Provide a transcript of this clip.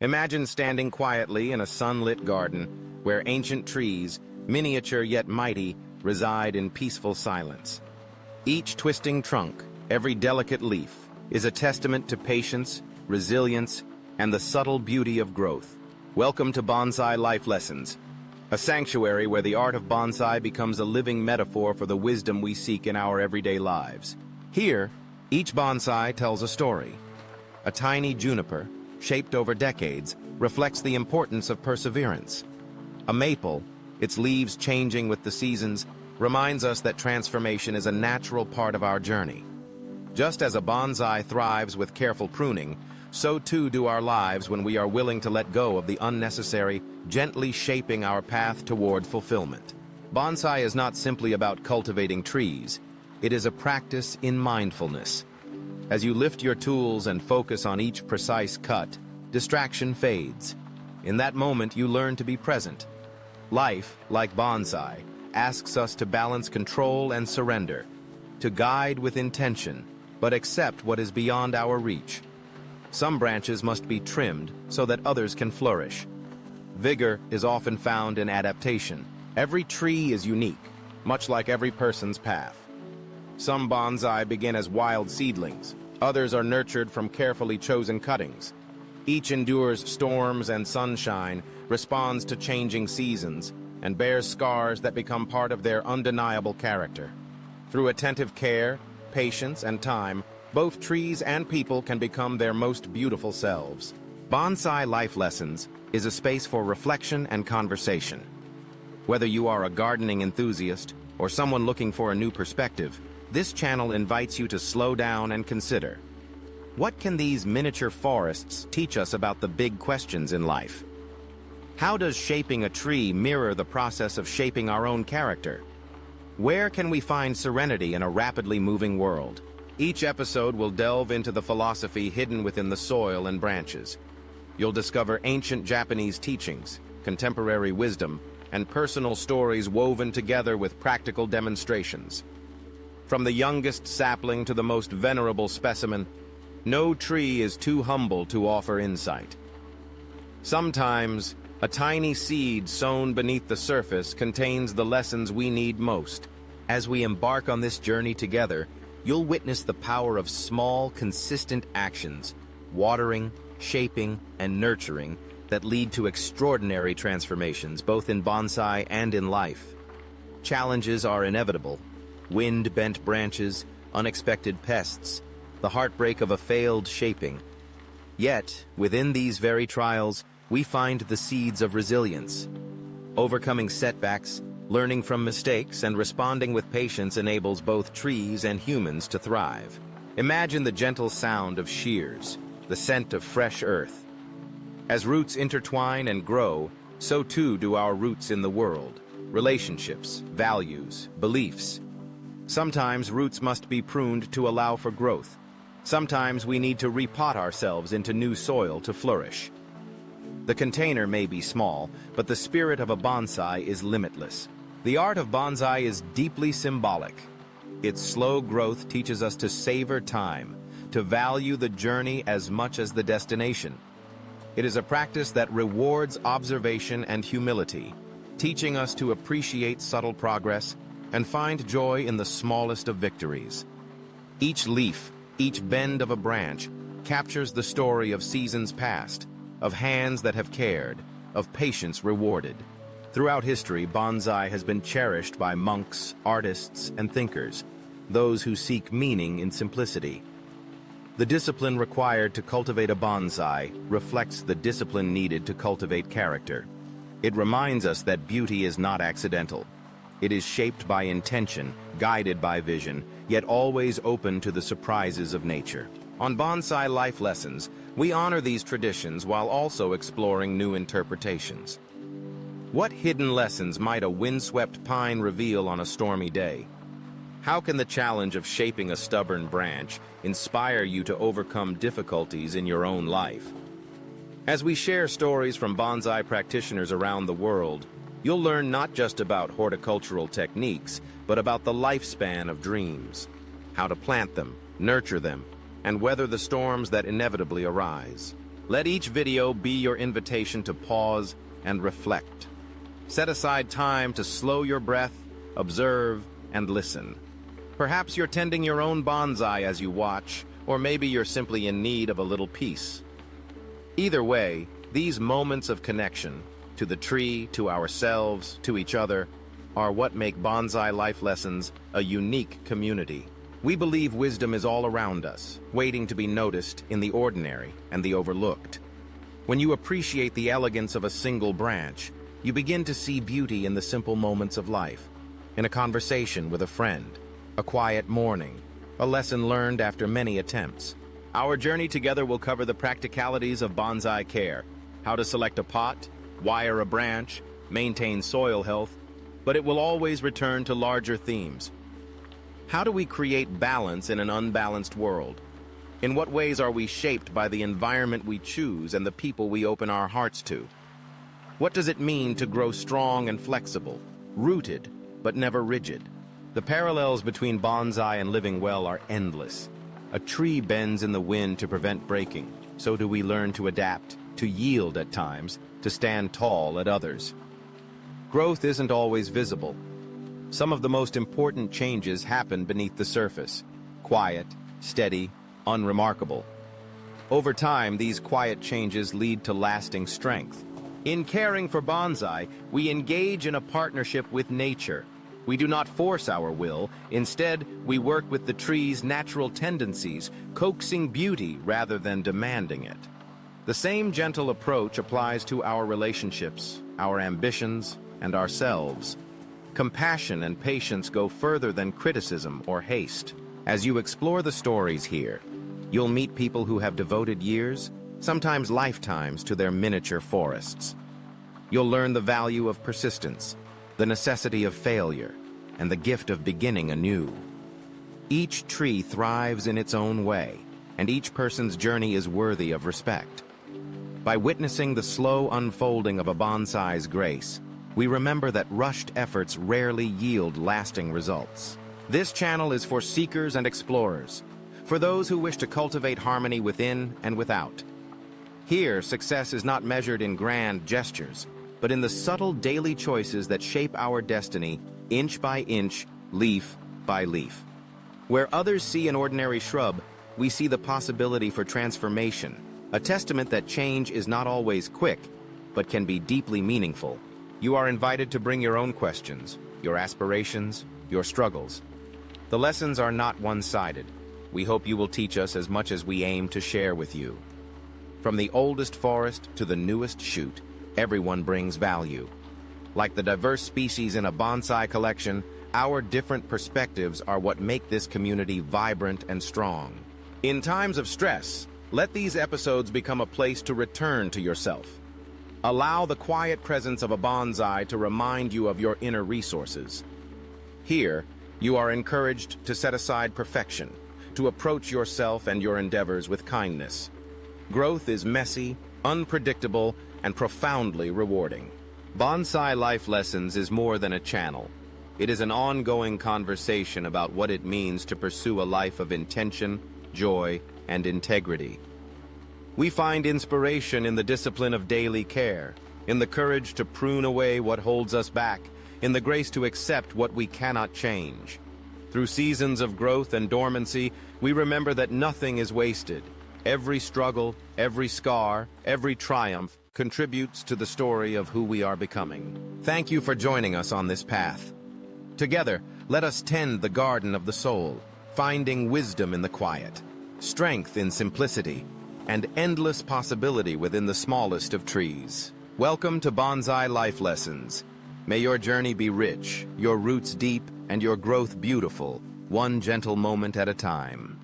Imagine standing quietly in a sunlit garden where ancient trees, miniature yet mighty, reside in peaceful silence. Each twisting trunk, every delicate leaf, is a testament to patience, resilience, and the subtle beauty of growth. Welcome to Bonsai Life Lessons, a sanctuary where the art of bonsai becomes a living metaphor for the wisdom we seek in our everyday lives. Here, each bonsai tells a story. A tiny juniper, shaped over decades, reflects the importance of perseverance. A maple, its leaves changing with the seasons, reminds us that transformation is a natural part of our journey. Just as a bonsai thrives with careful pruning, so too do our lives when we are willing to let go of the unnecessary, gently shaping our path toward fulfillment. Bonsai is not simply about cultivating trees. It is a practice in mindfulness. As you lift your tools and focus on each precise cut, distraction fades. In that moment, you learn to be present. Life, like bonsai, asks us to balance control and surrender, to guide with intention, but accept what is beyond our reach. Some branches must be trimmed so that others can flourish. Vigor is often found in adaptation. Every tree is unique, much like every person's path. Some bonsai begin as wild seedlings. Others are nurtured from carefully chosen cuttings. Each endures storms and sunshine, responds to changing seasons, and bears scars that become part of their undeniable character. Through attentive care, patience, and time, both trees and people can become their most beautiful selves. Bonsai Life Lessons is a space for reflection and conversation. Whether you are a gardening enthusiast or someone looking for a new perspective, this channel invites you to slow down and consider. What can these miniature forests teach us about the big questions in life? How does shaping a tree mirror the process of shaping our own character? Where can we find serenity in a rapidly moving world? Each episode will delve into the philosophy hidden within the soil and branches. You'll discover ancient Japanese teachings, contemporary wisdom, and personal stories woven together with practical demonstrations. From the youngest sapling to the most venerable specimen, no tree is too humble to offer insight. Sometimes, a tiny seed sown beneath the surface contains the lessons we need most. As we embark on this journey together, you'll witness the power of small, consistent actions, watering, shaping, and nurturing, that lead to extraordinary transformations both in bonsai and in life. Challenges are inevitable. Wind-bent branches, unexpected pests, the heartbreak of a failed shaping. Yet, within these very trials, we find the seeds of resilience. Overcoming setbacks, learning from mistakes, and responding with patience enables both trees and humans to thrive. Imagine the gentle sound of shears, the scent of fresh earth. As roots intertwine and grow, so too do our roots in the world. Relationships, values, beliefs. Sometimes roots must be pruned to allow for growth. Sometimes we need to repot ourselves into new soil to flourish. The container may be small, but the spirit of a bonsai is limitless. The art of bonsai is deeply symbolic. Its slow growth teaches us to savor time, to value the journey as much as the destination. It is a practice that rewards observation and humility, teaching us to appreciate subtle progress and find joy in the smallest of victories. Each leaf, each bend of a branch, captures the story of seasons past, of hands that have cared, of patience rewarded. Throughout history, bonsai has been cherished by monks, artists, and thinkers, those who seek meaning in simplicity. The discipline required to cultivate a bonsai reflects the discipline needed to cultivate character. It reminds us that beauty is not accidental. It is shaped by intention, guided by vision, yet always open to the surprises of nature. On Bonsai Life Lessons, we honor these traditions while also exploring new interpretations. What hidden lessons might a windswept pine reveal on a stormy day? How can the challenge of shaping a stubborn branch inspire you to overcome difficulties in your own life? As we share stories from bonsai practitioners around the world, you'll learn not just about horticultural techniques, but about the lifespan of dreams, how to plant them, nurture them, and weather the storms that inevitably arise. Let each video be your invitation to pause and reflect. Set aside time to slow your breath, observe, and listen. Perhaps you're tending your own bonsai as you watch, or maybe you're simply in need of a little peace. Either way, these moments of connection, to the tree, to ourselves, to each other, are what make Bonsai Life Lessons a unique community. We believe wisdom is all around us, waiting to be noticed in the ordinary and the overlooked. When you appreciate the elegance of a single branch, you begin to see beauty in the simple moments of life. In a conversation with a friend, a quiet morning, a lesson learned after many attempts. Our journey together will cover the practicalities of bonsai care, how to select a pot, wire a branch, maintain soil health, but it will always return to larger themes. How do we create balance in an unbalanced world? In what ways are we shaped by the environment we choose and the people we open our hearts to? What does it mean to grow strong and flexible, rooted but never rigid? The parallels between bonsai and living well are endless. A tree bends in the wind to prevent breaking. So do we learn to adapt, to yield at times, to stand tall at others. Growth isn't always visible. Some of the most important changes happen beneath the surface, quiet, steady, unremarkable. Over time, these quiet changes lead to lasting strength. In caring for bonsai, we engage in a partnership with nature. We do not force our will. Instead, we work with the tree's natural tendencies, coaxing beauty rather than demanding it. The same gentle approach applies to our relationships, our ambitions, and ourselves. Compassion and patience go further than criticism or haste. As you explore the stories here, you'll meet people who have devoted years, sometimes lifetimes, to their miniature forests. You'll learn the value of persistence, the necessity of failure, and the gift of beginning anew. Each tree thrives in its own way, and each person's journey is worthy of respect. By witnessing the slow unfolding of a bonsai's grace, we remember that rushed efforts rarely yield lasting results. This channel is for seekers and explorers, for those who wish to cultivate harmony within and without. Here, success is not measured in grand gestures, but in the subtle daily choices that shape our destiny, inch by inch, leaf by leaf. Where others see an ordinary shrub, we see the possibility for transformation, a testament that change is not always quick, but can be deeply meaningful. You are invited to bring your own questions, your aspirations, your struggles. The lessons are not one-sided. We hope you will teach us as much as we aim to share with you. From the oldest forest to the newest shoot, everyone brings value. Like the diverse species in a bonsai collection, our different perspectives are what make this community vibrant and strong. In times of stress, let these episodes become a place to return to yourself. Allow the quiet presence of a bonsai to remind you of your inner resources. Here, you are encouraged to set aside perfection, to approach yourself and your endeavors with kindness. Growth is messy, unpredictable, and profoundly rewarding. Bonsai Life Lessons is more than a channel. It is an ongoing conversation about what it means to pursue a life of intention, joy, and integrity. We find inspiration in the discipline of daily care, in the courage to prune away what holds us back, in the grace to accept what we cannot change. Through seasons of growth and dormancy, we remember that nothing is wasted. Every struggle, every scar, every triumph contributes to the story of who we are becoming. Thank you for joining us on this path. Together, let us tend the garden of the soul, finding wisdom in the quiet, strength in simplicity, and endless possibility within the smallest of trees. Welcome to Bonsai Life Lessons. May your journey be rich, your roots deep, and your growth beautiful, one gentle moment at a time.